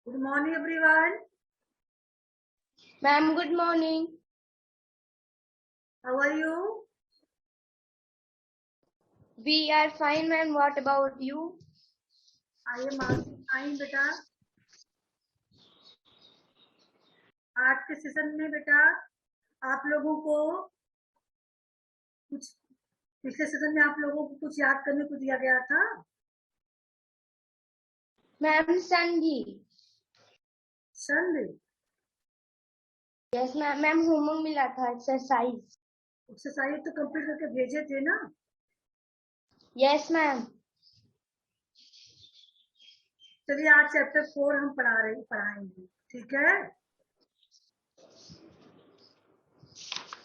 Good morning, everyone. Ma'am, good morning. How are you? We are fine, ma'am. What about you? I am also fine, बेटा. आज के session में बेटा आप लोगों को कुछ पिछले सेशन में आप लोगों को कुछ याद करने को दिया गया था. Ma'am, संधि. संधि. Yes, ma'am. Ma'am, होमवर्क मिला था एक्सरसाइज. एक्सरसाइज तो कंप्लीट करके भेजे थे ना. Yes, ma'am. चलिए आज चैप्टर 4 हम पढ़ाएंगे. ठीक है.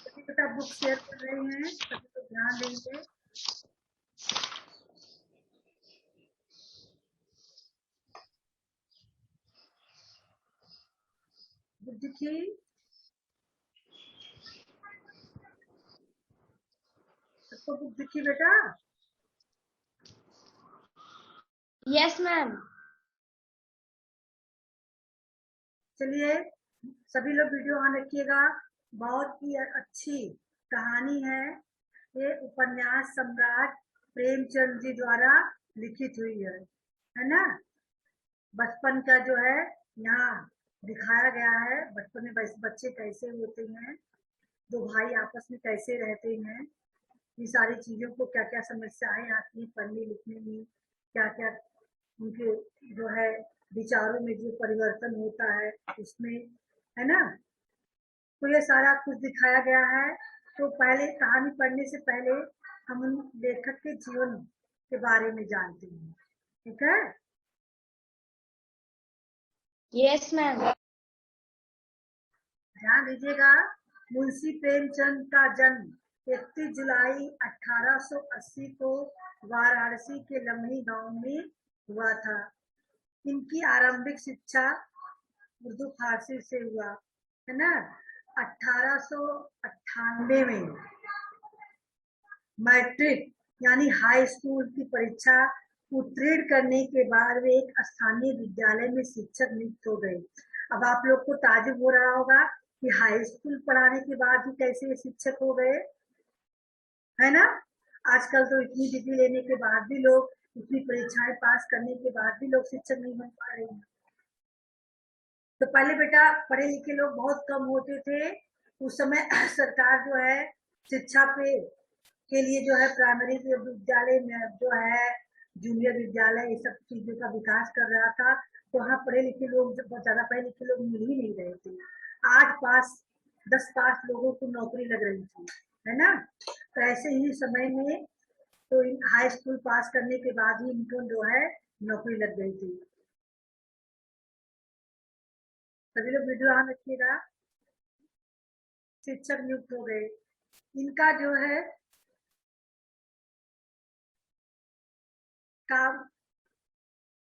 सभी बेटा बुक शेयर कर रहे हैं, सभी को ध्यान देंगे. बुक दिखी. सबको बुक दिखी बेटा. Yes, ma'am. चलिए सभी लोग वीडियो ऑन रखिएगा. बहुत ही अच्छी कहानी है. ये उपन्यास सम्राट प्रेमचंद जी द्वारा लिखित हुई है ना. बचपन का जो है यहाँ दिखाया गया है. बचपन में बच्चे कैसे होते हैं, दो भाई आपस में कैसे रहते हैं, ये सारी चीजों को क्या क्या समस्याएं आती हैं पढ़ने लिखने में, क्या क्या उनके जो है विचारों में जो परिवर्तन होता है उसमें, है ना. तो ये सारा कुछ दिखाया गया है. तो पहले कहानी पढ़ने से पहले हम उन लेखक के जीवन के बारे में जानते हैं. ठीक है. Yes, ma'am. ध्यान दीजिएगा. मुंशी प्रेमचंद का जन्म 31 जुलाई 1880 को वाराणसी के लमही गांव में हुआ था. इनकी आरंभिक शिक्षा उर्दू फारसी से हुआ है ना. 1898 में मैट्रिक यानी हाई स्कूल की परीक्षा उत्तीर्ण करने के बाद वे एक स्थानीय विद्यालय में शिक्षक नियुक्त हो गए. अब आप लोग को ताजुब हो रहा होगा कि हाई स्कूल पढ़ाने के बाद ही कैसे शिक्षक हो गए, है ना. आजकल तो इतनी डिग्री लेने के बाद भी लोग, इतनी परीक्षाएं पास करने के बाद भी लोग शिक्षक नहीं बन पा रहे हैं. तो पहले बेटा पढ़े लिखे लोग बहुत कम होते थे. उस समय सरकार जो है शिक्षा के लिए जो है प्राइमरी विद्यालय में जो है जूनियर विद्यालय, ये सब चीजों का विकास कर रहा था. तो वहाँ पढ़े लिखे लोग, ज्यादा पढ़े लिखे लोग मिल ही नहीं रहे थे. 8 पास 10 पास लोगों को नौकरी लग रही थी, है ना. तो ऐसे ही समय में तो हाई स्कूल पास करने के बाद ही इनको जो है नौकरी लग गई थी. सभी लोग वीडियो ऑन रखिएगा. शिक्षक नियुक्त हो गए. इनका जो है काम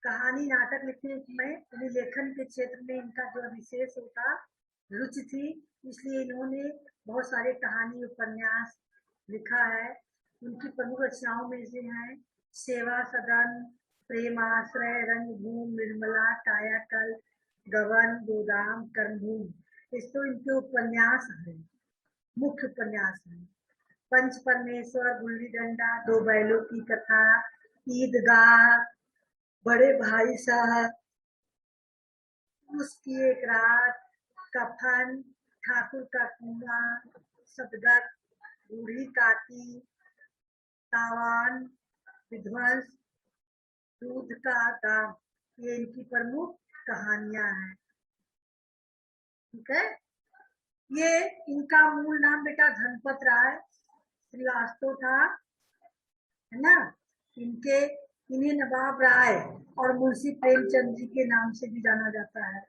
कहानी नाटक लिखने में, लेखन के क्षेत्र में इनका जो विशेष होता रुचि थी. इसलिए इन्होंने बहुत सारे कहानी उपन्यास लिखा है. उनकी प्रमुख रचनाओं में से हैं सेवा सदन, प्रेमाश्रय, रंगभूमि, निर्मला, कायाकल्प, गबन, गोदाम, कर्मभूमि. इस तो इनके उपन्यास है, मुख्य उपन्यास है. पंच परमेश्वर, गुल्ली डंडा, दो बैलों की कथा, ईदगाह, बड़े भाई साहब, उसकी एक रात, कफन, ठाकुर का कुआं, सदगत, बूढ़ी काकी, तावान, विध्वंस, दूध का दाम, ये इनकी प्रमुख कहानियां हैं. ठीक है. ये इनका मूल नाम बेटा धनपत राय श्रीवास्तव था, है ना. इन्हें नवाब राय और मुंशी प्रेमचंद जी के नाम से भी जाना जाता है.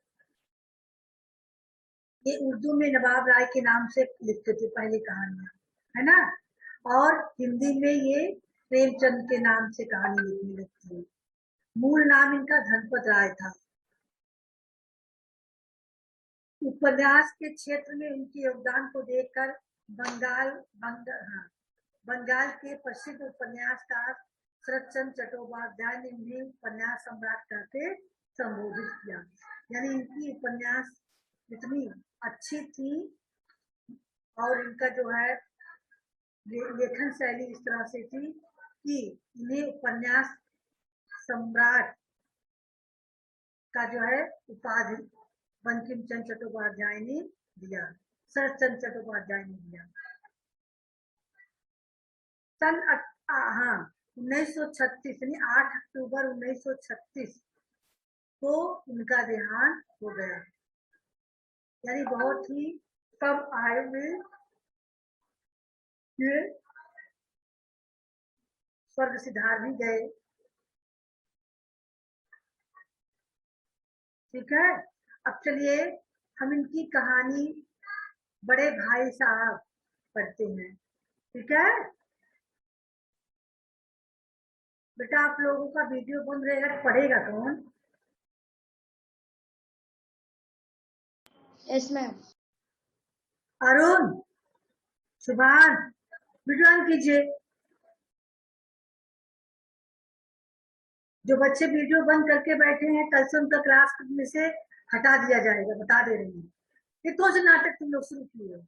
ये उर्दू में नवाब राय के नाम से लिखते थे पहले कहानियां, है ना. और हिंदी में ये प्रेमचंद के नाम से कहानी लिखने लगती है. मूल नाम इनका धनपत राय था. उपन्यास के क्षेत्र में उनके योगदान को देखकर बंगाल के प्रसिद्ध उपन्यासकार शरत चंद्र चट्टोपाध्याय ने उन्हें उपन्यास सम्राट कहते संबोधित किया. यानी इनकी उपन्यास इतनी अच्छी थी और इनका जो है लेखन शैली इस तरह से थी कि इन्हें उपन्यास सम्राट का जो है उपाधि बंकिम चंद्र चट्टोपाध्याय ने दिया, शरत चंद्र चट्टोपाध्याय ने दिया। सन हाँ 1936 यानी 8 अक्टूबर 1936 को उनका देहांत हो गया, यानी बहुत ही कम आयु में ये स्वर्ग सिधार भी गए। ठीक है, अब चलिए हम इनकी कहानी बड़े भाई साहब पढ़ते हैं। ठीक है बेटा, आप लोगों का वीडियो बंद रहेगा तो पढ़ेगा कौन? Yes ma'am. Arun, शुभान, video on कीजिए। जो बच्चे वीडियो बंद करके बैठे हैं कल से उनका क्लास में से हटा दिया जाएगा, बता दे रही हूँ। ये कौन सा नाटक तुम लोग शुरू किए हो?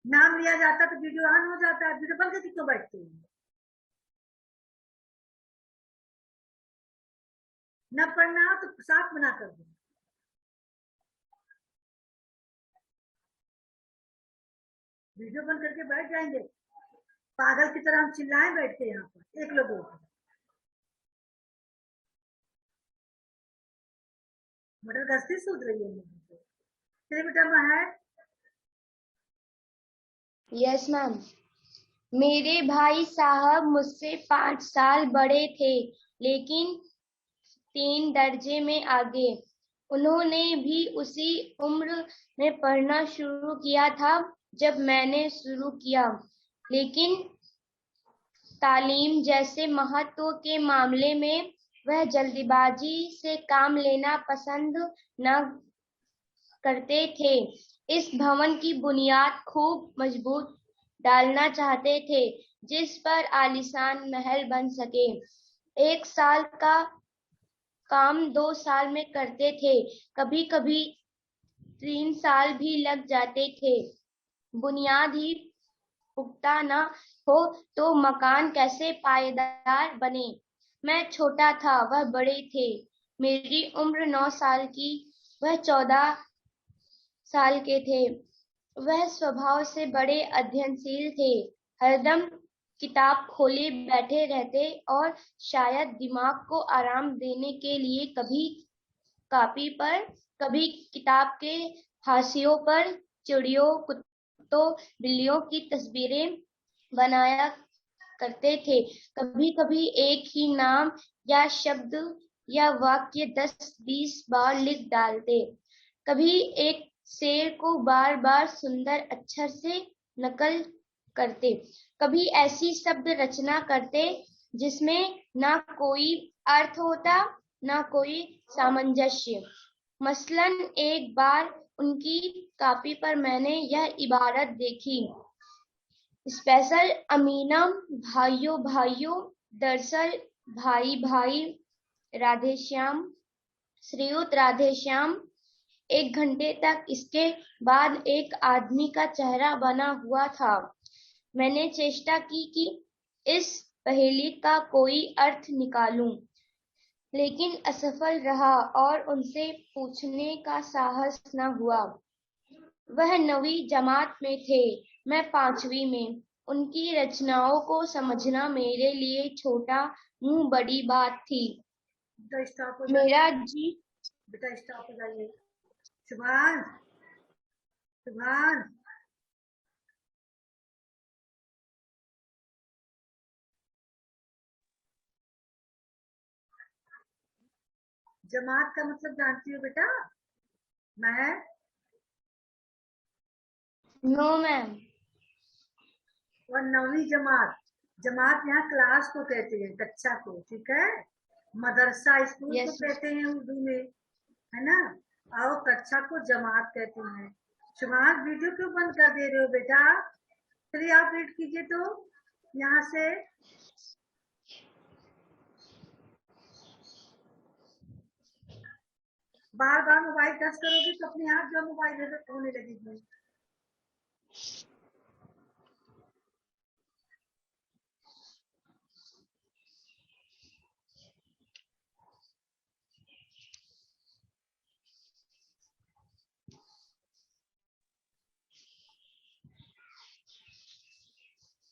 नाम लिया जाता तो वीडियो ऑन हो जाता है, वीडियो बंद करके क्यों बैठते हो? न पढ़ना हो तो साफ मना कर दो। वीडियो बंद करके बैठ जाएंगे, पागल की तरह हम चिल्लाएं बैठ के यहाँ पर एक लोगों को। मटर गश्ती सूझ रही है मुझे। चलिए बेटा महक। Yes ma'am. मेरे भाई साहब मुझसे 5 साल बड़े थे, लेकिन 3 दर्जे में आगे। उन्होंने भी उसी उम्र में पढ़ना शुरू किया था जब मैंने शुरू किया, लेकिन तालीम जैसे महत्व के मामले में वह जल्दबाजी से काम लेना पसंद न करते थे। इस भवन की बुनियाद खूब मजबूत डालना चाहते थे, जिस पर आलीशान महल बन सके। 1 साल का काम 2 साल में करते थे, कभी-कभी 3 साल भी लग जाते थे। बुनियाद ही पुख्ता न हो तो मकान कैसे पायेदार बने। मैं छोटा था, वह बड़े थे। मेरी उम्र 9 साल की, वह 14 साल के थे। वह स्वभाव से बड़े अध्ययनशील थे, हरदम किताब खोले बैठे रहते और शायद दिमाग को आराम देने के लिए कभी कॉपी पर, कभी किताब के हाशियों पर चिड़ियों, कुत्तों, बिल्लियों की तस्वीरें बनाया करते थे। कभी-कभी एक ही नाम या शब्द या वाक्य 10-20 बार लिख डालते। कभी एक शेर को बार-बार सुंदर अक्षर से नकल करते। कभी ऐसी शब्द रचना करते जिसमें ना कोई अर्थ होता, ना कोई सामंजस्य। मसलन एक बार उनकी कॉपी पर मैंने यह इबारत देखी, स्पेशल अमीना भाइयों भाइयों, दरअसल भाई भाई, राधेश्याम, श्रीयुत राधेश्याम। 1 घंटे तक इसके बाद एक आदमी का चेहरा बना हुआ था। मैंने चेष्टा की कि इस पहेली का कोई अर्थ निकालूं, लेकिन असफल रहा और उनसे पूछने का साहस न हुआ। वह 9वीं जमात में थे, मैं 5वीं में। उनकी रचनाओं को समझना मेरे लिए छोटा मुंह बड़ी बात थी। बेटा स्टॉप हो मेरा जाइए, जी बेटा स्टॉप हो जाइए। शुभान, शुभान, जमात का मतलब जानती हो बेटा? मैं नो मैम। और 9वीं जमात, जमात यहाँ क्लास को कहते हैं, कक्षा को। ठीक है, मदरसा स्कूल को यस कहते हैं उर्दू में, है ना? और कक्षा को जमात कहते हैं। शुभान, वीडियो क्यों बंद कर दे रहे हो बेटा? चलिए आप रीड कीजिए तो यहाँ से। बार बार मोबाइल टच करोगी तो अपने आप जो मोबाइल होने लगेगी।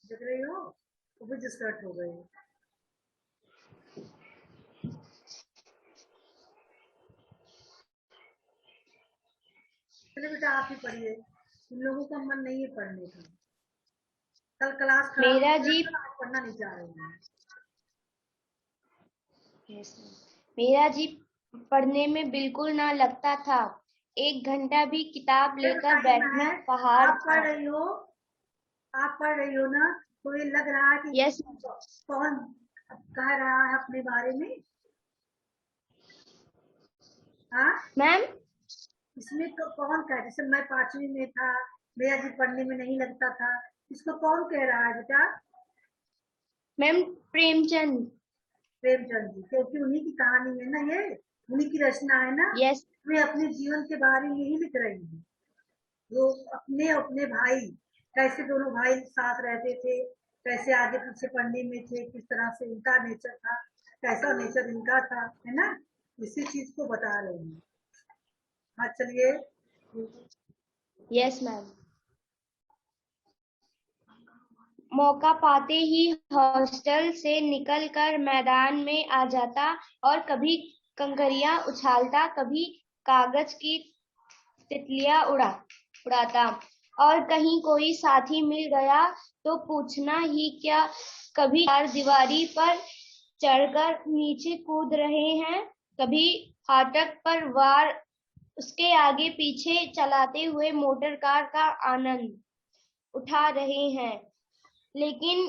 देख रही हो, वो भी डिस्ट्रैक्ट हो गई। चलिए बेटा आप ही पढ़िए, इन लोगों का मन नहीं है पढ़ने का। कल क्लास खराब हो मेरा गया जी था, आज पढ़ना नहीं चाह रहे हैं। मेरा जी पढ़ने में बिल्कुल ना लगता था। 1 घंटा भी किताब ये लेकर बताइए बैठना मैं, पहाड़ आप पढ़ था। रही हो, आप पढ़ रही हो ना, तो ये लग रहा है कि यस कौन कह रहा है अपने बारे में? हाँ, मैम। इसमें तो कौन कह, जैसे मैं 5वीं में था, मेरा जी पढ़ने में नहीं लगता था, इसको कौन कह रहा है बेटा? मैम प्रेमचंद। प्रेमचंद जी, क्योंकि उन्हीं की कहानी है ना ये, उन्हीं की रचना है ना। यस वे अपने जीवन के बारे में ही लिख रही है। वो अपने अपने भाई, कैसे दोनों भाई साथ रहते थे, कैसे आगे पीछे पढ़ने में थे, किस तरह से इनका नेचर था, कैसा नेचर इनका था, है ना, इसी चीज को बता रहे हैं। हाँ चलिए। Yes ma'am. मौका पाते ही हॉस्टल से निकलकर मैदान में आ जाता और कभी कंकरियां उछालता, कभी कागज की तितलियां उड़ाता। और कहीं कोई साथी मिल गया तो पूछना ही क्या, कभी चार दीवारी पर चढ़कर नीचे कूद रहे हैं, कभी फाटक पर वार उसके आगे पीछे चलाते हुए मोटर कार का आनंद उठा रहे हैं। लेकिन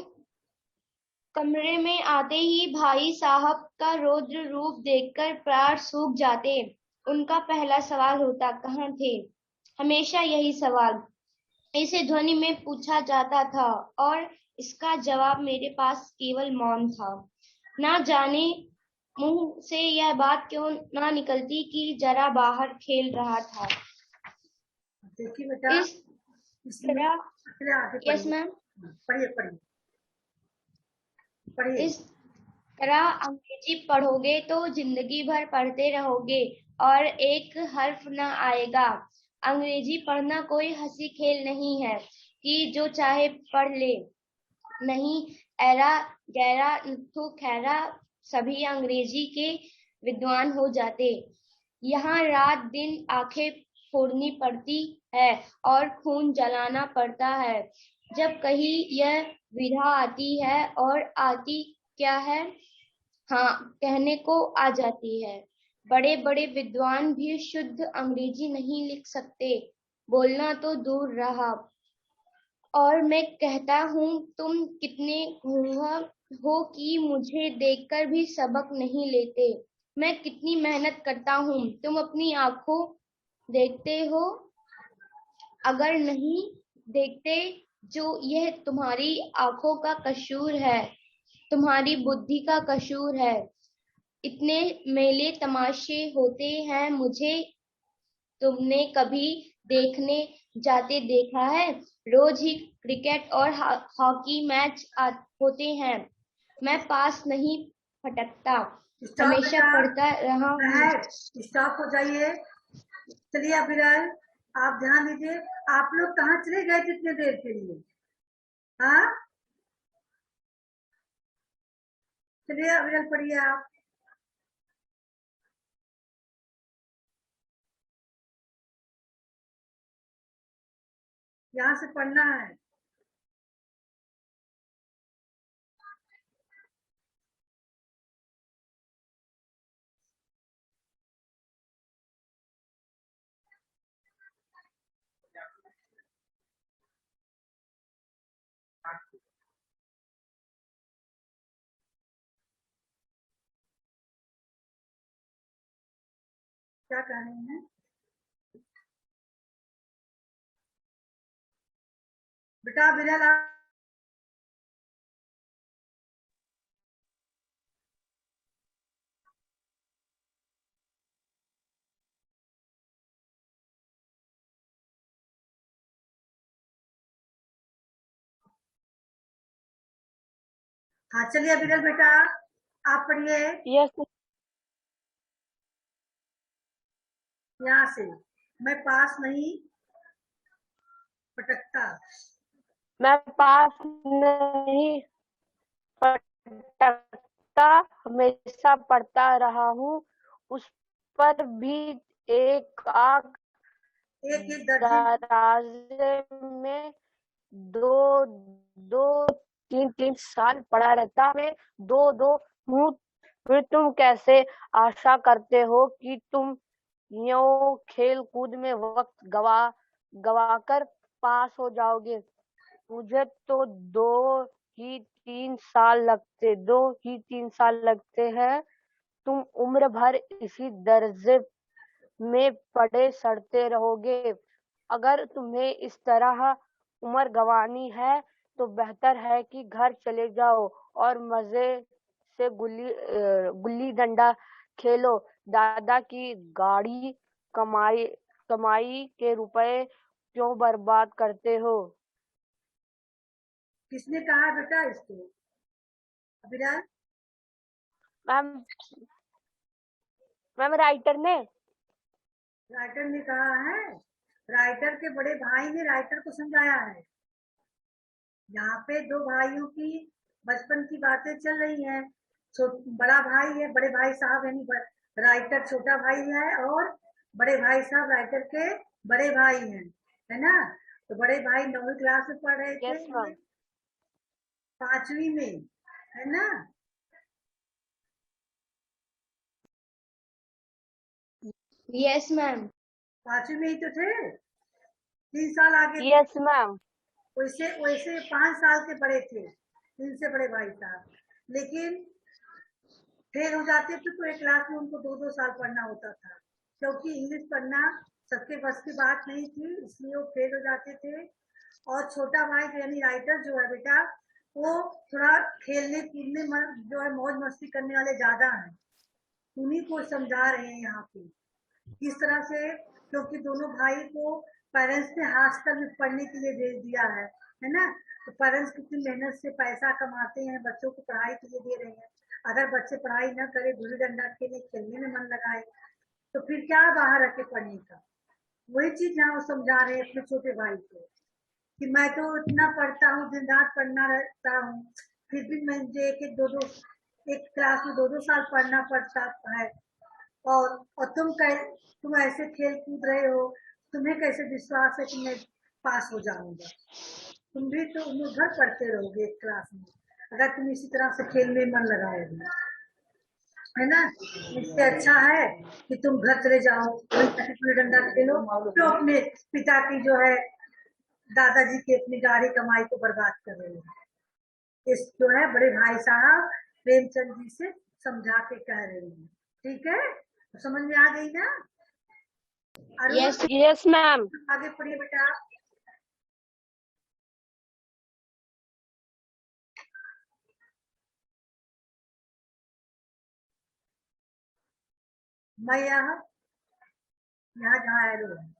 कमरे में आते ही भाई साहब का रौद्र रूप देखकर प्राण सूख जाते। उनका पहला सवाल होता, कहाँ थे? हमेशा यही सवाल इसे ध्वनि में पूछा जाता था और इसका जवाब मेरे पास केवल मौन था। ना जाने मुंह से यह बात क्यों ना निकलती कि जरा बाहर खेल रहा था। देखिए बेटा, इस इसमें तरह चलिए आगे यस पढ़िए। मैम। पढ़िए पढ़िए पढ़िए। इस तरह अंग्रेजी पढ़ोगे तो जिंदगी भर पढ़ते रहोगे और एक हर्फ न आएगा। अंग्रेजी पढ़ना कोई हंसी खेल नहीं है कि जो चाहे पढ़ ले। नहीं, ऐरा गैरा नथु खैरा सभी अंग्रेजी के विद्वान हो जाते। यहाँ रात दिन आंखें फोड़नी पड़ती है और खून जलाना पड़ता है जब कहीं यह विधा आती है, और आती क्या है, हाँ कहने को आ जाती है। बड़े बड़े विद्वान भी शुद्ध अंग्रेजी नहीं लिख सकते, बोलना तो दूर रहा। और मैं कहता हूँ तुम कितने घूंघट हो कि मुझे देखकर भी सबक नहीं लेते। मैं कितनी मेहनत करता हूँ, तुम अपनी आंखों देखते हो? अगर नहीं देखते जो यह तुम्हारी आंखों का कसूर है, तुम्हारी बुद्धि का कसूर है। इतने मेले तमाशे होते हैं, मुझे तुमने कभी देखने जाते देखा है? रोज ही क्रिकेट और हॉकी मैच होते हैं, मैं पास नहीं फटकता, स्टॉप हमेशा बेटा, पढ़ता रहा हूँ। महक, स्टॉप हो जाइए। चलिए अभिराज, आप ध्यान दीजिए। आप लोग कहाँ चले गए थे इतने देर के लिए? हाँ, चलिए अभिराज पढ़िए आप। यहाँ से पढ़ना है। क्या कह रहे हैं? बेटा अभिराज हाँ चलिए विरल बेटा आप पढ़िए यस यहाँ से। मैं पास नहीं पटकता। मैं पास नहीं पटकता, हमेशा पढ़ता रहा हूँ, उस पर भी एक आग एक एक दर्जन दराजे में दो दो तीन तीन साल पड़ा रहता। मैं दो दो हूँ, फिर तुम कैसे आशा करते हो कि तुम यूं खेल कूद में वक्त गवाकर पास हो जाओगे। मुझे तो दो ही तीन साल लगते हैं। तुम उम्र भर इसी दर्जे में पड़े सड़ते रहोगे। अगर तुम्हें इस तरह उम्र गंवानी है तो बेहतर है कि घर चले जाओ और मजे से गुल्ली डंडा खेलो। दादा की गाड़ी कमाई कमाई के रुपए क्यों बर्बाद करते हो? किसने कहा बेटा इसको विरल? मैम मैम राइटर ने। राइटर ने कहा है। राइटर के बड़े भाई ने राइटर को समझाया है। यहाँ पे दो भाइयों की बचपन की बातें चल रही हैं। बड़ा भाई है, बड़े भाई साहब यानी राइटर छोटा भाई है, और बड़े भाई साहब राइटर के बड़े भाई हैं, है ना। तो बड़े भाई 9वीं क्लास में पढ़ रहे थे, यस मैम। 5वीं में, है ना। Yes ma'am. 5वीं में ही तो थे, 3 साल आगे थे। Yes ma'am. वैसे वैसे 5 साल के बड़े थे इनसे बड़े भाई साहब, लेकिन फेल हो जाते थे तो एक क्लास में उनको 2-2 साल पढ़ना होता था, क्योंकि इंग्लिश पढ़ना सबके बस की बात नहीं थी, इसलिए वो फेल हो जाते थे। और छोटा भाई यानी राइटर जो है बेटा, वो थोड़ा खेलने कूदने जो है मौज मस्ती करने वाले ज्यादा हैं। उन्हीं को समझा रहे हैं यहाँ पे किस तरह से, क्योंकि दोनों भाई को पेरेंट्स ने हॉस्टल में पढ़ने के लिए भेज दिया है ना। तो पेरेंट्स कितनी मेहनत से पैसा कमाते हैं, बच्चों को पढ़ाई के लिए दे रहे हैं। अगर बच्चे पढ़ाई न करे, गुल्ली डंडा खेले, खेलने में मन लगाए, तो फिर क्या बाहर रखे पढ़ने का। वही चीज यहाँ वो समझा रहे हैं अपने छोटे भाई को कि मैं तो इतना पढ़ता हूँ, दिन रात पढ़ना रहता हूँ, फिर भी मुझे एक क्लास में 2-2 साल पढ़ना पड़ता है। और तुम ऐसे खेल कूद रहे हो, तुम्हें कैसे विश्वास है कि मैं पास हो जाऊंगा। तुम भी तो उम्र भर पढ़ते रहोगे एक क्लास में, अगर तुम इसी तरह से खेल में मन लगाओगे, है ना। इससे अच्छा है कि तुम घर चले जाओ, वही जाके गुल्ली डंडा खेलो, तो अपने पिता की जो है, दादाजी की अपनी गाड़ी कमाई को बर्बाद कर रहे हैं। इस जो है बड़े भाई साहब प्रेमचंद जी से समझा के कह रहे हैं। ठीक है, तो समझ में आ गई ना। Yes yes ma'am. आगे पढ़िए बेटा। मैं यहाँ यहाँ जहाँ एरो है,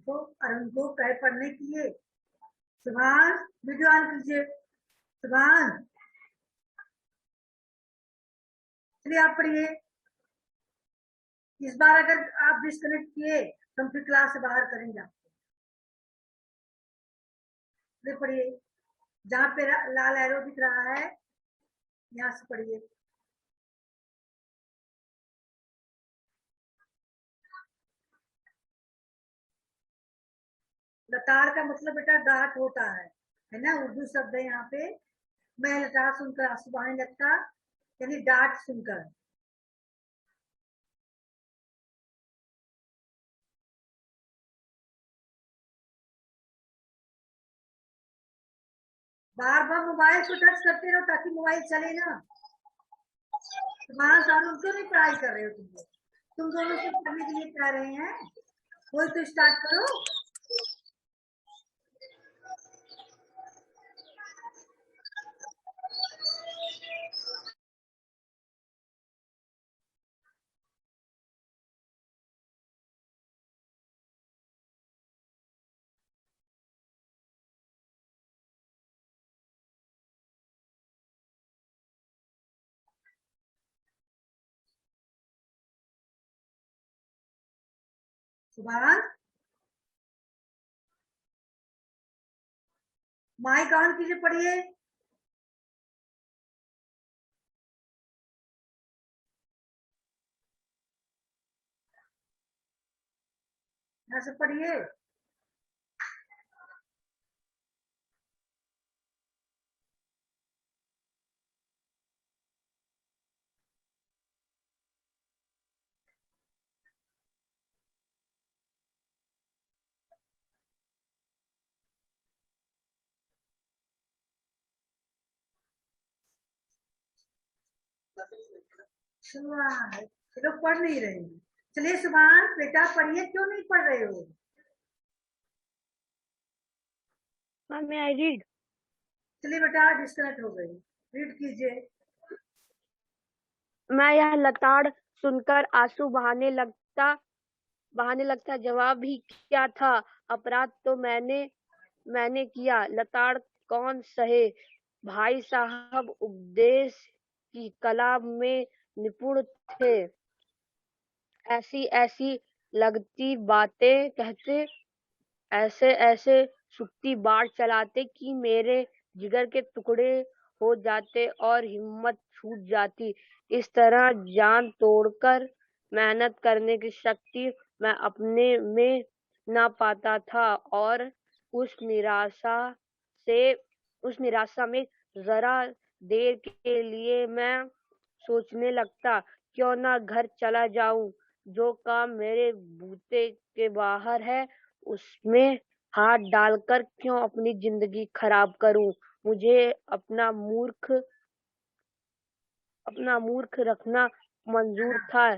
तो अरुण को कहे पढ़ने के लिए। सुभान वीडियो ऑन कीजिए। सुभान चलिए आप पढ़िए। इस बार अगर आप डिस्कनेक्ट किए तो हम फिर क्लास से बाहर करेंगे आपको। पढ़िए, जहाँ पे लाल एरो दिख रहा है, यहाँ से पढ़िए। लताड़ का मतलब बेटा डांट होता है ना, उर्दू शब्द है यहाँ पे। मैं लताड़ सुनकर आंसू बहाने लगता, यानी डांट सुनकर। बार बार मोबाइल को टच करते रहो ताकि मोबाइल चले ना। तुम्हारा सामने क्यों नहीं पढ़ाई कर रहे हो तुम लोग? तुम दोनों से पढ़ने के लिए कह रहे हैं, कोई तो स्टार्ट करो। सुभान, माइक ऑन कीजिए, पढ़िए। यहाँ से पढ़िए। सुभान, ये लोग पढ़ नहीं रहे हैं। चलिए सुभान बेटा पढ़िए, क्यों नहीं पढ़ रहे हो? मैं आई रीड। चलिए बेटा, डिस्कनेक्ट हो गई, रीड कीजिए। मैं यह लताड़ सुनकर आंसू बहाने लगता। जवाब ही क्या था, अपराध तो मैंने किया, लताड़ कौन सहे। भाई साहब उपदेश की कला में निपुण थे, ऐसी ऐसी लगती बातें कहते, ऐसे ऐसे सूखती बाढ़ चलाते कि मेरे जिगर के टुकड़े हो जाते और हिम्मत छूट जाती। इस तरह जान तोड़कर मेहनत करने की शक्ति मैं अपने में ना पाता था, और उस निराशा से उस निराशा में जरा देर के लिए मैं सोचने लगता, क्यों ना घर चला जाऊं। जो काम मेरे बूते के बाहर है, उसमें हाथ डालकर क्यों अपनी जिंदगी खराब करूं। मुझे अपना मूर्ख रखना मंजूर था,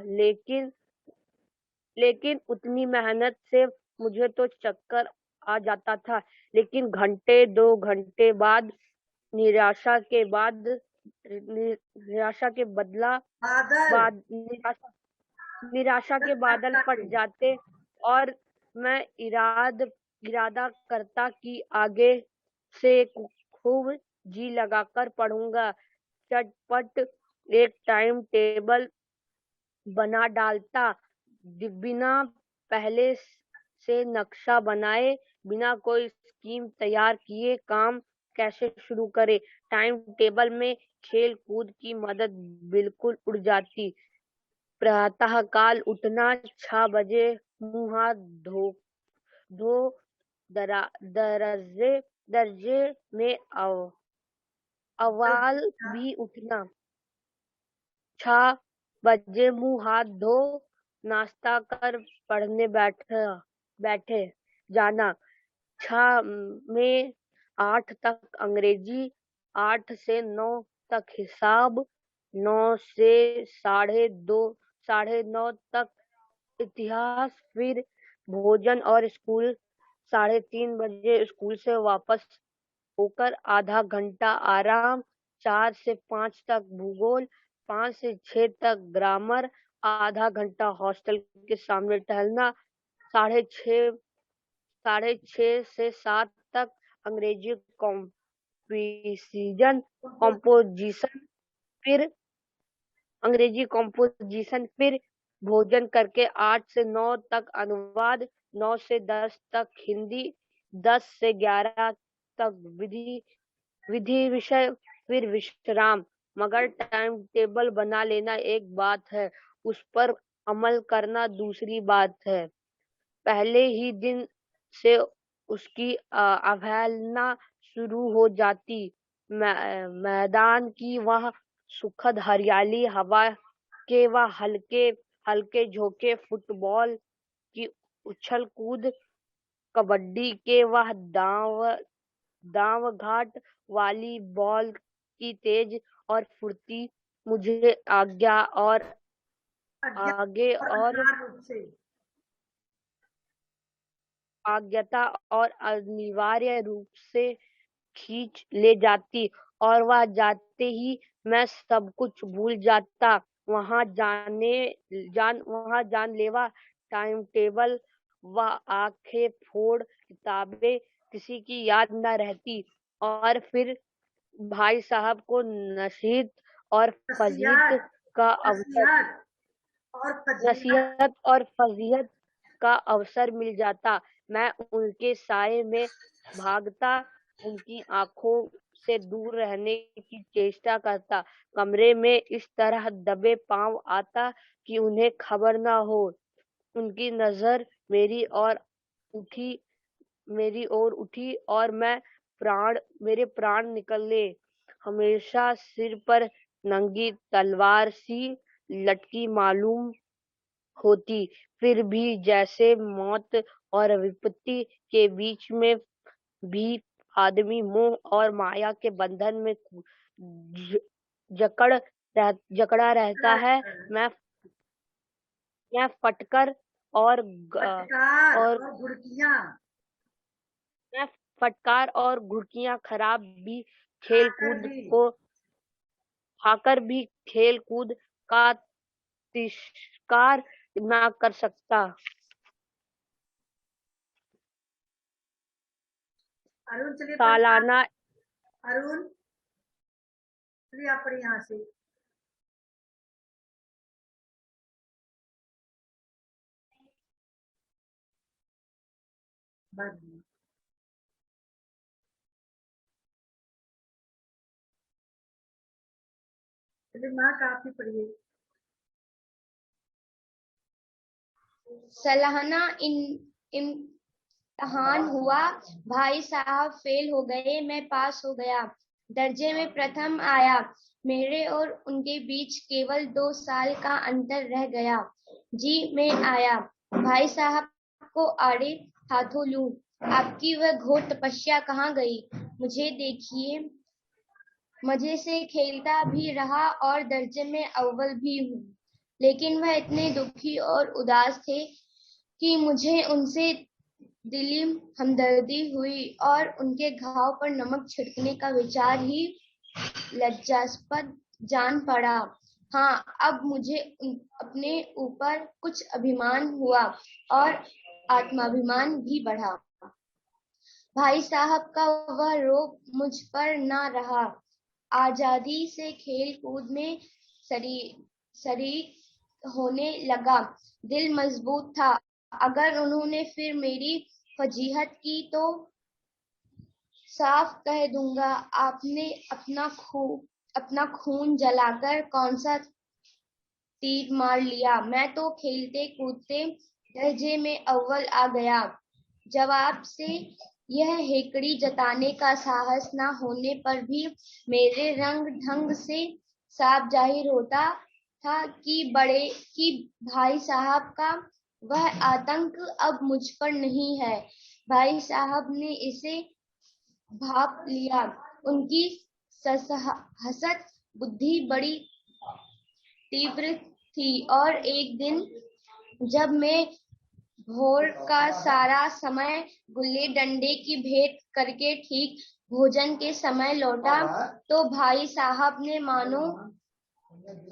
लेकिन उतनी मेहनत से मुझे तो चक्कर आ जाता था। लेकिन घंटे 2 घंटे बाद निराशा के बाद निराशा के बदला बादल। बाद निराशा के बादल फट जाते, और मैं इरादा करता कि आगे से खूब जी लगाकर पढ़ूंगा। चटपट एक टाइम टेबल बना डालता, बिना पहले से नक्शा बनाए, बिना कोई स्कीम तैयार किए काम कैसे शुरू करे। टाइम टेबल में खेल कूद की मदद बिल्कुल उड़ जाती। प्रातः काल उठना, 6 बजे मुंह हाथ धो दरा दर्जे में अवाल भी उठना, 6 बजे मुंह हाथ धो नाश्ता कर पढ़ने बैठे जाना। 6 में 8 तक अंग्रेजी, 8 से 9 तक हिसाब, 9 से साढ़े 9 तक इतिहास, फिर भोजन और स्कूल। 3:30 बजे स्कूल से वापस होकर आधा घंटा आराम, 4 से 5 तक भूगोल, 5 से 6 तक ग्रामर, आधा घंटा हॉस्टल के सामने टहलना, साढ़े 6 से 7 तक अंग्रेजी कॉम्पोजिशन, फिर फिर भोजन करके 8 से 9 तक अनुवाद, 9 से 10 तक हिंदी, 10 से 11 तक विधि विषय, फिर विश्राम। मगर टाइम टेबल बना लेना एक बात है, उस पर अमल करना दूसरी बात है। पहले ही दिन से उसकी अवहेलना शुरू हो जाती। मैदान की वह सुखद हरियाली, हवा के वह हल्के हल्के झोंके, फुटबॉल की उछल कूद, कबड्डी के वह दांव घाट, वॉलीबॉल की तेज और फुर्ती, मुझे आज्ञा और आगे और और अनिवार्य रूप से अज्ञाता और अनिवार्य रूप से खींच ले जाती, और वह जाते ही मैं सब कुछ भूल जाता। वहाँ जानलेवा टाइम टेबल व आंखें फोड़ किताबें किसी की याद न रहती। और फिर भाई साहब को नसीहत और फजीहत नसीहत का अवसर नसीहत और फजीहत नसीहत और फजीहत का अवसर मिल जाता। मैं उनके साये में भागता, उनकी आंखों से दूर रहने की चेष्टा करता, कमरे में इस तरह दबे पांव आता कि उन्हें खबर न हो। उनकी नजर उठी मेरी ओर उठी और मेरे प्राण निकले। हमेशा सिर पर नंगी तलवार सी लटकी मालूम होती, फिर भी जैसे मौत और विपत्ति के बीच में भी आदमी मोह और माया के बंधन में ज- जकड़ा रहता है। मैं मैं फटकर और ग- फटकार और और घुड़कियां मैं फटकार और घुड़कियां खेल खाकर कूद भी को खाकर भी खेल कूद का तिरस्कार ना कर सकता। अरुण चलिए पढ़िए आप। सालाना अरुण चलिए आप पढ़िए यहाँ से। बाद में। चलिए माँ का आप ही पढ़िए। सालाना इम्तहान हुआ। भाई साहब फेल हो गए, मैं पास हो गया, दर्जे में प्रथम आया। मेरे और उनके बीच केवल 2 साल का अंतर रह गया। जी मैं आया, भाई साहब को आड़े हाथों लूं। आपकी वह घोर तपस्या कहाँ गई? मुझे देखिए, मजे से खेलता भी रहा और दर्जे में अव्वल भी हूँ। लेकिन वह इतने दुखी और उदास थे कि मुझे उनसे दिली हमदर्दी हुई और उनके घाव पर नमक छिड़कने का विचार ही लज्जास्पद जान पड़ा। हाँ, अब मुझे अपने ऊपर कुछ अभिमान हुआ और आत्माभिमान भी बढ़ा। भाई साहब का वह रोब मुझ पर न रहा। आजादी से खेल कूद में शरीक होने लगा। दिल मजबूत था। अगर उन्होंने फिर मेरी फजीहत की तो साफ कह दूंगा, आपने अपना खून जलाकर कौन सा तीर मार लिया। मैं तो खेलते कूदते दर्जे में अव्वल आ गया। जवाब से यह हेकड़ी जताने का साहस न होने पर भी मेरे रंग ढंग से साफ जाहिर होता था कि भाई साहब का वह आतंक अब मुझ पर नहीं है। भाई साहब ने इसे भाप लिया। उनकी हसत बुद्धि बड़ी तीव्र थी और एक दिन जब मैं भोर का सारा समय गुल्ली डंडे की भेंट करके ठीक भोजन के समय लौटा तो भाई साहब ने मानो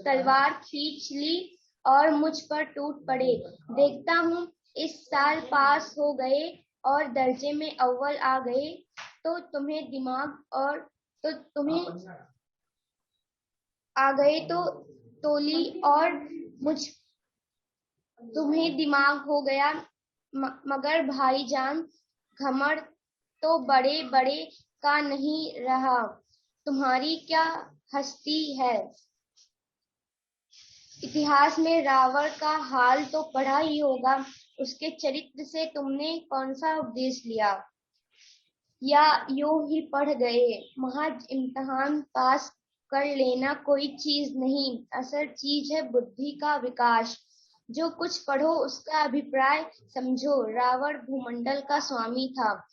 तलवार खींच ली और मुझ पर टूट पड़े। देखता हूँ इस साल पास हो गए और दर्जे में अव्वल आ गए तो तुम्हें आ गए तो तोली और मुझ तुम्हें दिमाग हो गया। मगर भाईजान, घमंड तो बड़े बड़े का नहीं रहा। तुम्हारी क्या हस्ती है। इतिहास में रावण का हाल तो पढ़ा ही होगा। उसके चरित्र से तुमने कौन सा उपदेश लिया, या यूं ही पढ़ गए? महज इम्तिहान पास कर लेना कोई चीज नहीं, असल चीज है बुद्धि का विकास। जो कुछ पढ़ो उसका अभिप्राय समझो। रावण भूमंडल का स्वामी था।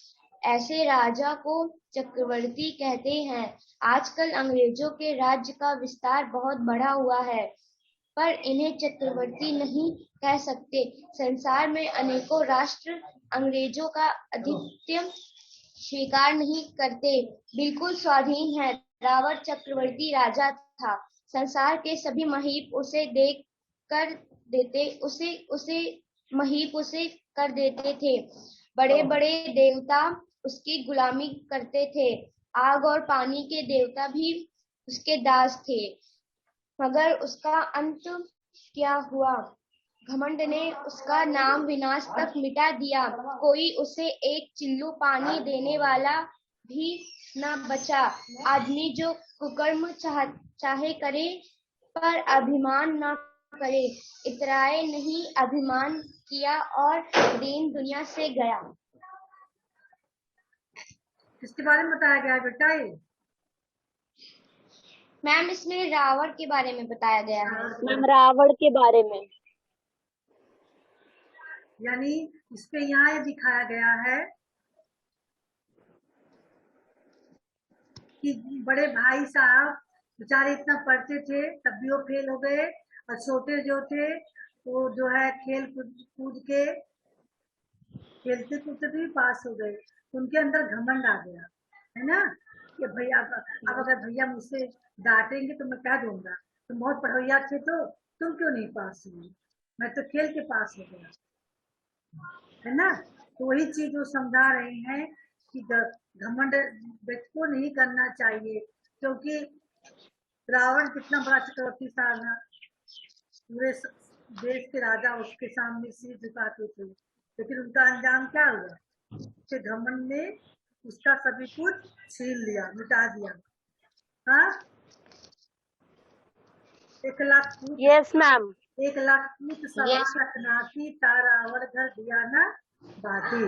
ऐसे राजा को चक्रवर्ती कहते हैं। आजकल अंग्रेजों के राज्य का विस्तार बहुत बढ़ा हुआ है। पर इन्हें चक्रवर्ती नहीं कह सकते। संसार में अनेकों राष्ट्र अंग्रेजों का आधिपत्य स्वीकार नहीं करते, बिल्कुल स्वाधीन है। रावण चक्रवर्ती राजा था। संसार के सभी महीप उसे देख कर देते उसे उसे महीप उसे कर देते थे। बड़े बड़े देवता उसकी गुलामी करते थे। आग और पानी के देवता भी उसके दास थे। मगर उसका अंत क्या हुआ? घमंड ने उसका नाम विनाश तक मिटा दिया। कोई उसे एक चिल्लू पानी देने वाला भी न बचा। आदमी जो कुकर्म चाहे करे, पर अभिमान न करे। इतराए नहीं, अभिमान किया और दीन दुनिया से गया। किसके बारे में बताया गया है बेटा ये? मैम, इसमें रावण के बारे में बताया गया है। मैम, रावण के बारे में। यानी इस पे यहाँ ये दिखाया गया है कि बड़े भाई साहब बेचारे इतना पढ़ते थे तब भी वो फेल हो गए, और छोटे जो थे वो जो है खेल कूद के खेलते कूदते भी पास हो गए। उनके अंदर घमंड आ गया, है ना, कि भैया अब अगर भैया मुझसे डांटेंगे तो मैं कह दूंगा तुम बहुत पढ़ोया थे तो तुम क्यों नहीं पास हुए, मैं तो खेल के पास हो गया, है ना। तो वही चीज वो समझा रहे हैं कि घमंड व्यक्ति को नहीं करना चाहिए, क्योंकि रावण कितना बड़ा चक्रवर्ती था ना, पूरे देश के राजा उसके सामने सिर झुकाते थे, लेकिन उनका अंजाम क्या हुआ? उसके घमंड ने उसका सभी कुछ छीन लिया, मिटा दिया। हाँ, 1,00,000 पूत, यस मैम। 1,00,000 पूत सवा यस। लख नाती, रावण घर दिया ना बाती।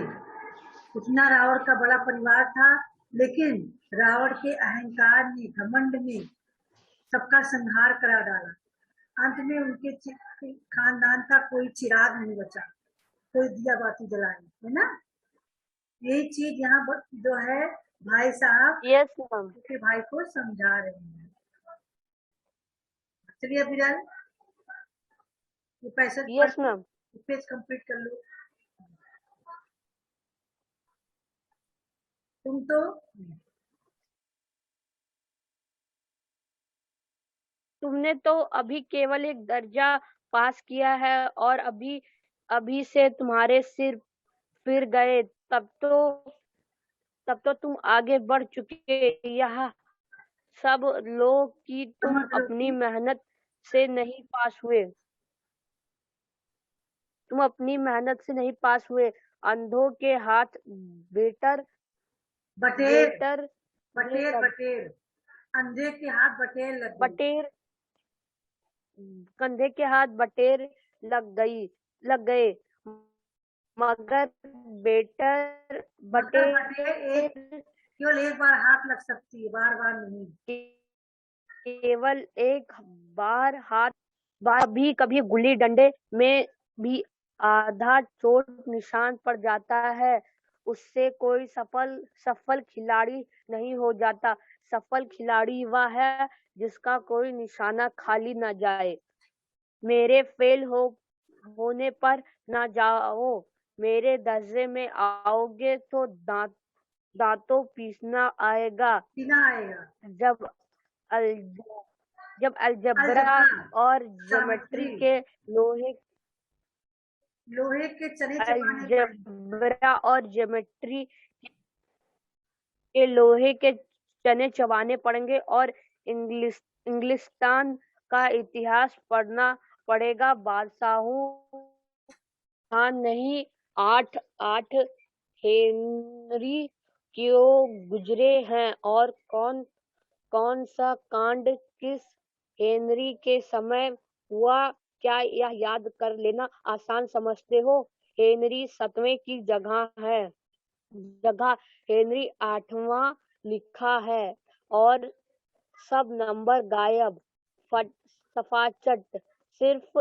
इतना रावण का बड़ा परिवार था, लेकिन रावण के अहंकार ने, घमंड ने सबका संहार करा डाला। अंत में उनके खानदान का कोई चिराग नहीं बचा, कोई दिया बाती जलाए, है ना। यही चीज यहाँ जो है भाई साहब यस मैम। उनके भाई को समझा रहे हैं। चलिए बिरल, ये पैसे यस मैम। पेज कंप्लीट कर लो। तुम तो तुमने तो अभी केवल एक दर्जा पास किया है और अभी अभी से तुम्हारे सिर फिर गए, तब तो तुम आगे बढ़ चुके। यह सब लोग कि तुम समझ लो अपनी कि मेहनत से नहीं पास हुए। तुम अपनी मेहनत से नहीं पास हुए। अंधों के हाथ बेटर बटेर बेटर में बटेर लग बटेर अंधे के हाथ बटेर लग गई। बटेर कंधे के हाथ बटेर लग गए, मगर बेटर मगर बटेर एक बटेर केवल एक बार हाथ लग सकती है, बार बार नहीं। केवल एक बार हाथ भी कभी गुल्ली डंडे में भी आधा चोट निशान पड़ जाता है, उससे कोई सफल खिलाड़ी नहीं हो जाता। सफल खिलाड़ी वह है जिसका कोई निशाना खाली न जाए। मेरे फेल होने पर ना जाओ, मेरे दर्जे में आओगे तो दांतों पीसना आएगा। पीना आएगा। जब अल जब अलजबरा अलजबरा और ज्योमेट्री ज्योमेट्री के लोहे लोहे के चने चबाने पड़े। अलजबरा और ज्योमेट्री के लोहे के चने चबाने पड़ेंगे और इंग्लिस्तान का इतिहास पढ़ना पड़ेगा। बादशाहों हाँ नहीं, 8 हेनरी क्यों गुजरे हैं और कौन सा कांड किस हेनरी के समय हुआ, क्या यह याद कर लेना आसान समझते हो? हेनरी 7वें की जगह हेनरी 8वां लिखा है और सब नंबर गायब। सफाचट सिर्फ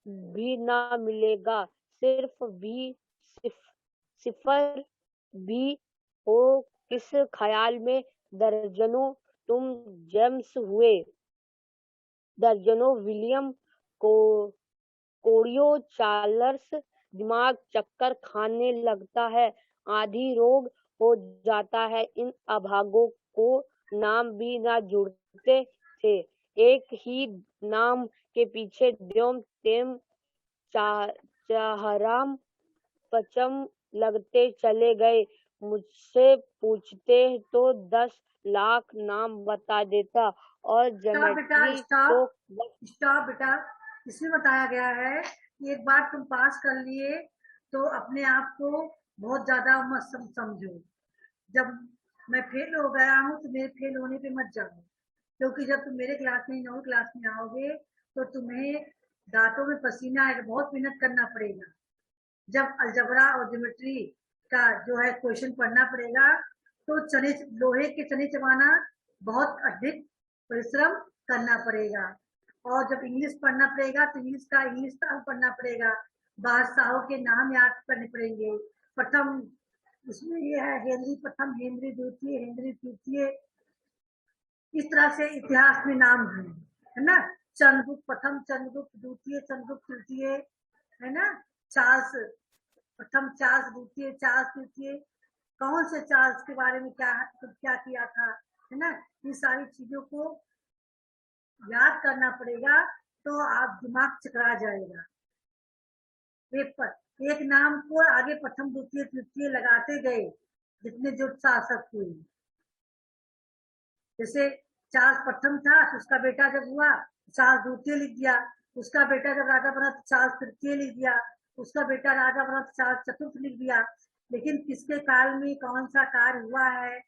भी ना मिलेगा, सिर्फ भी सिफर भी हो किस ख्याल में। दर्जनों तुम जेम्स हुए, दर्जनों विलियम कोड़ियो चार्ल्स दिमाग चक्कर खाने लगता है, आधी रोग हो जाता है। इन अभागों को नाम भी ना जुड़ते थे, एक ही नाम के पीछे द्योम तेम चाहराम पचम लगते चले गए। मुझसे पूछते तो 10 लाख नाम बता देता और ज्योमेट्री तो स्टॉप बेटा। इसमें बताया गया है कि एक बार तुम पास कर लिए तो अपने आप को बहुत ज्यादा मत समझो। जब मैं फेल हो गया हूँ तो मेरे फेल होने पे मत जाओ, क्योंकि जब तुम मेरे क्लास में 9वीं क्लास में आओगे तो तुम्हें दांतों में पसीना आएगा, बहुत मेहनत करना पड़ेगा। जब अलजबरा और ज्योमेट्री का जो है क्वेश्चन पढ़ना पड़ेगा तो चने लोहे के चने चबाना बहुत अधिक परिश्रम करना पड़ेगा। और जब इंग्लिश पढ़ना पड़ेगा तो इंग्लिश का पढ़ना पड़ेगा, बादशाहों के नाम याद करने पड़ेंगे। प्रथम इसमें ये है हेनरी प्रथम, हेनरी द्वितीय, हेनरी तृतीय, इस तरह से इतिहास में नाम है ना। चंद्रगुप्त प्रथम, चंद्रगुप्त द्वितीय, चंद्रगुप्त तृतीय, है ना। चार्ल्स प्रथम, चार्ल्स द्वितीय, चार्ल्स तृतीय, कौन से चार्ल्स के बारे में क्या किया था, है ना। इन सारी चीजों को याद करना पड़ेगा तो आप दिमाग चकरा जाएगा। पेपर एक नाम को आगे प्रथम द्वितीय तृतीय लगाते गए जितने जो शासक हुए। जैसे चार्ल्स प्रथम था तो उसका बेटा जब हुआ चार्ल्स द्वितीय लिख दिया, उसका बेटा जब राजा बना तो चार्ल्स तृतीय लिख दिया, उसका बेटा राजा बना तो चार्ल्स चतुर्थ लिख दिया। लेकिन किसके काल में कौन सा कार्य हुआ है,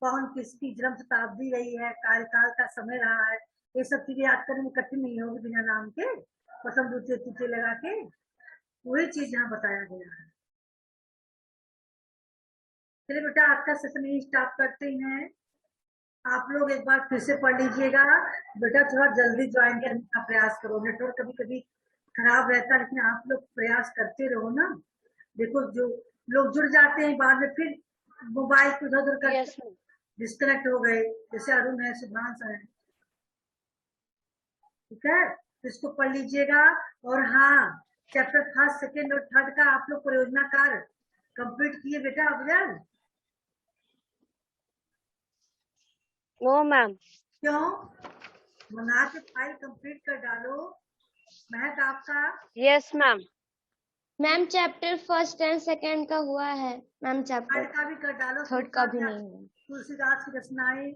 कौन किसकी जन्म शताब्दी रही है, कार्यकाल का समय रहा है, ये सब चीजें याद करने में कठिन नहीं होगी बिना नाम के प्रथम द्वितीय तृतीय लगा के। वही चीज यहाँ बताया गया है। चलिए बेटा आज का सेशन यही स्टार्ट करते हैं। आप लोग एक बार फिर से पढ़ लीजिएगा। बेटा थोड़ा जल्दी ज्वाइन करने का प्रयास करो, नेटवर्क कभी कभी खराब रहता है, लेकिन आप लोग प्रयास करते रहो ना। देखो जो लोग जुड़ जाते हैं बाद में फिर मोबाइल को उधर उधर करके डिस्कनेक्ट हो गए, जैसे अरुण है, शुभांश है, ठीक है। तो इसको पढ़ लीजिएगा। और हाँ, चैप्टर फर्स्ट, सेकेंड और थर्ड का आप लोग परियोजना कार्य कंप्लीट किए बेटा अफजल? No ma'am. क्यों? मंगा के फाइल कंप्लीट कर डालो। महक आपका? Yes ma'am. Ma'am chapter first and second का हुआ है मैम, थर्ड चैप्टर का भी कर डालो। थर्ड का भी नहीं हुआ। तुलसीदास की रचनाएं